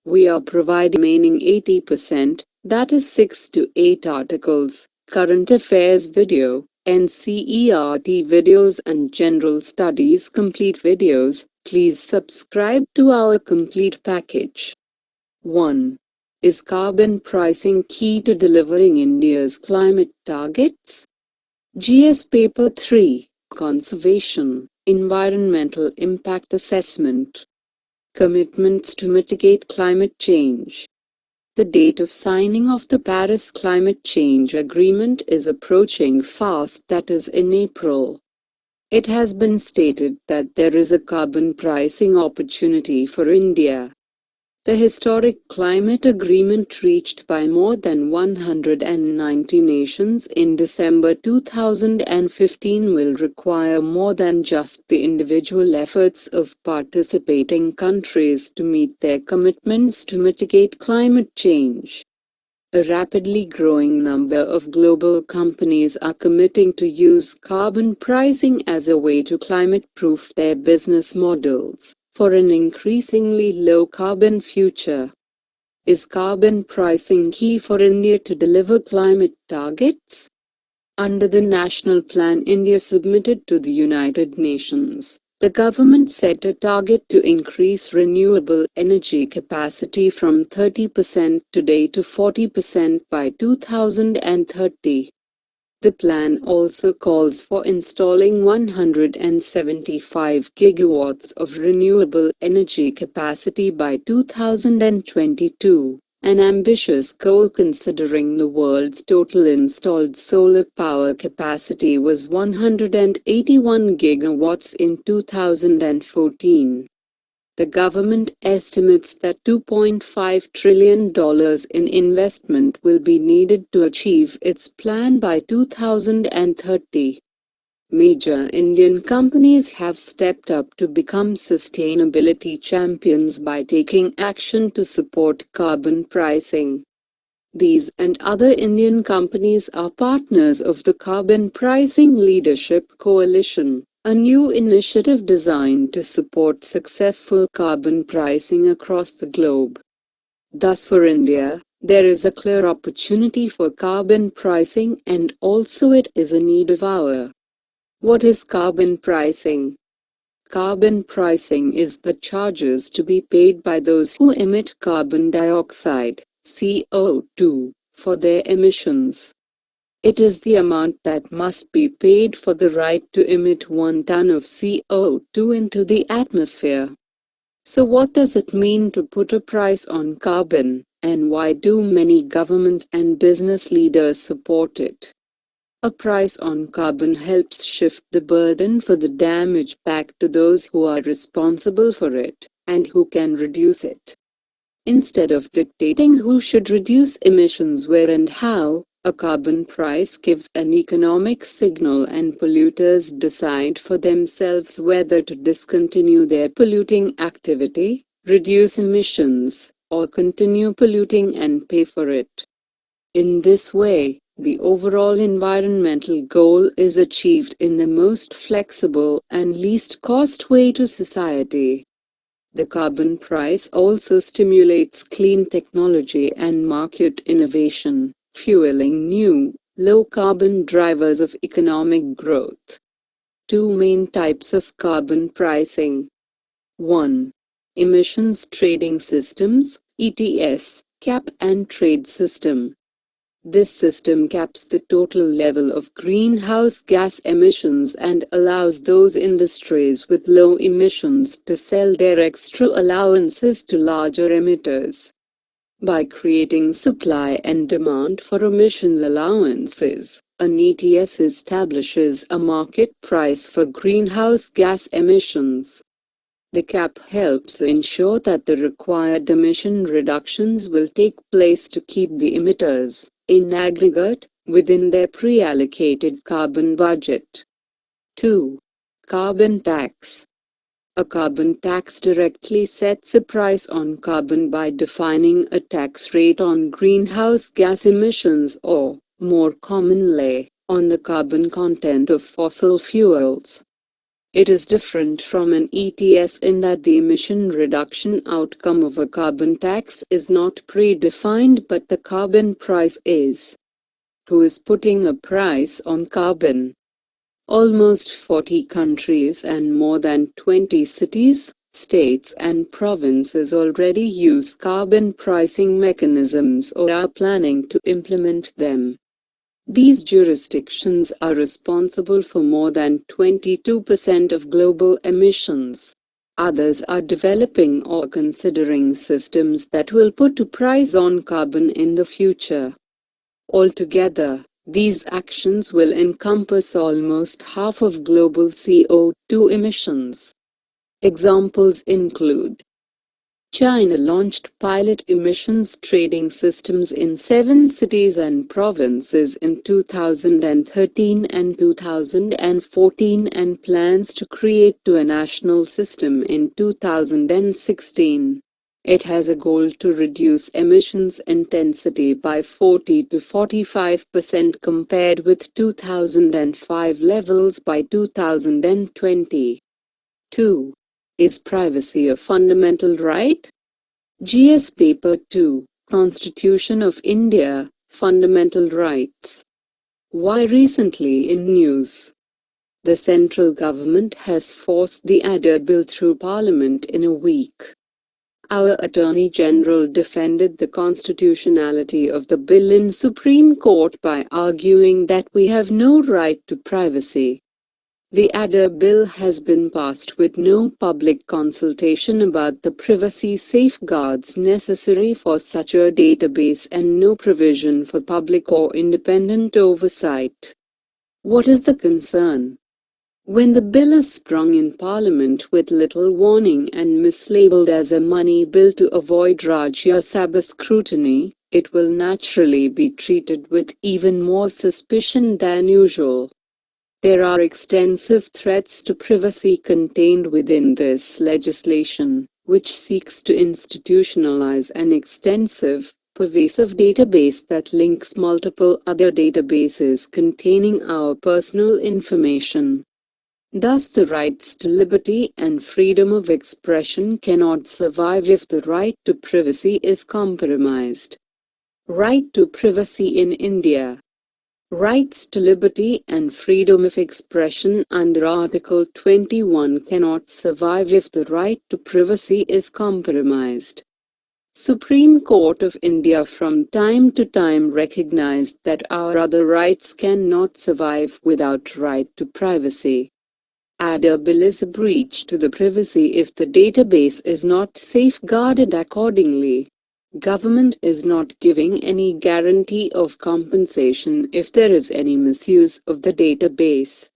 We are providing remaining 80%, that is 6 to 8 articles, current affairs video, NCERT videos and general studies complete videos. Please subscribe to our complete package. 1. Is carbon pricing key to delivering India's climate targets? GS Paper 3, Conservation, Environmental Impact Assessment. Commitments to mitigate climate change. The date of signing of the Paris Climate Change Agreement is approaching fast, that is in April. It has been stated that there is a carbon pricing opportunity for India. The historic climate agreement reached by more than 190 nations in December 2015 will require more than just the individual efforts of participating countries to meet their commitments to mitigate climate change. A rapidly growing number of global companies are committing to use carbon pricing as a way to climate-proof their business models for an increasingly low-carbon future. Is carbon pricing key for India to deliver climate targets? Under the national plan India submitted to the United Nations, the government set a target to increase renewable energy capacity from 30% today to 40% by 2030. The plan also calls for installing 175 gigawatts of renewable energy capacity by 2022, an ambitious goal considering the world's total installed solar power capacity was 181 gigawatts in 2014. The government estimates that $2.5 trillion in investment will be needed to achieve its plan by 2030. Major Indian companies have stepped up to become sustainability champions by taking action to support carbon pricing. These and other Indian companies are partners of the Carbon Pricing Leadership Coalition, a new initiative designed to support successful carbon pricing across the globe. Thus for India, there is a clear opportunity for carbon pricing and also it is a need of our. What is carbon pricing? Carbon pricing is the charges to be paid by those who emit carbon dioxide, CO2, for their emissions. It is the amount that must be paid for the right to emit 1 ton of CO2 into the atmosphere. So what does it mean to put a price on carbon, and why do many government and business leaders support it? A price on carbon helps shift the burden for the damage back to those who are responsible for it, and who can reduce it. Instead of dictating who should reduce emissions where and how, a carbon price gives an economic signal and polluters decide for themselves whether to discontinue their polluting activity, reduce emissions, or continue polluting and pay for it. In this way, the overall environmental goal is achieved in the most flexible and least cost way to society. The carbon price also stimulates clean technology and market innovation, fueling new, low-carbon drivers of economic growth. Two main types of carbon pricing. 1. Emissions Trading Systems, ETS, cap and trade system. This system caps the total level of greenhouse gas emissions and allows those industries with low emissions to sell their extra allowances to larger emitters. By creating supply and demand for emissions allowances, an ETS establishes a market price for greenhouse gas emissions. The cap helps ensure that the required emission reductions will take place to keep the emitters, in aggregate, within their pre-allocated carbon budget. 2. Carbon tax. A carbon tax directly sets a price on carbon by defining a tax rate on greenhouse gas emissions or, more commonly, on the carbon content of fossil fuels. It is different from an ETS in that the emission reduction outcome of a carbon tax is not predefined, but the carbon price is. Who is putting a price on carbon? Almost 40 countries and more than 20 cities, states and provinces already use carbon pricing mechanisms or are planning to implement them. These jurisdictions are responsible for more than 22% of global emissions. Others are developing or considering systems that will put a price on carbon in the future. Altogether, these actions will encompass almost half of global CO2 emissions. Examples include: China launched pilot emissions trading systems in 7 cities and provinces in 2013 and 2014 and plans to create a national system in 2016. It has a goal to reduce emissions intensity by 40 to 45% compared with 2005 levels by 2020. 2. Is privacy a fundamental right? GS Paper 2, Constitution of India, Fundamental Rights. Why recently in news? The central government has forced the Aadhaar Bill through Parliament in a week. Our Attorney General defended the constitutionality of the bill in Supreme Court by arguing that we have no right to privacy. The Aadhaar Bill has been passed with no public consultation about the privacy safeguards necessary for such a database and no provision for public or independent oversight. What is the concern? When the bill is sprung in Parliament with little warning and mislabeled as a money bill to avoid Rajya Sabha scrutiny, it will naturally be treated with even more suspicion than usual. There are extensive threats to privacy contained within this legislation, which seeks to institutionalize an extensive, pervasive database that links multiple other databases containing our personal information. Thus, the rights to liberty and freedom of expression cannot survive if the right to privacy is compromised. Right to privacy in India. Rights to liberty and freedom of expression under Article 21 cannot survive if the right to privacy is compromised. Supreme Court of India from time to time recognized that our other rights cannot survive without right to privacy. Aadhaar Bill is a breach to the privacy if the database is not safeguarded accordingly. Government is not giving any guarantee of compensation if there is any misuse of the database.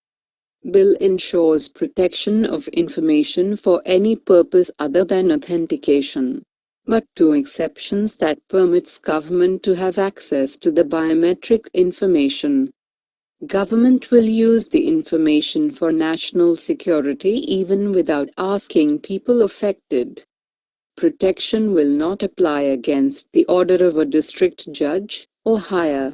Bill ensures protection of information for any purpose other than authentication, but two exceptions that permits government to have access to the biometric information. Government will use the information for national security even without asking people affected. Protection will not apply against the order of a district judge, or higher.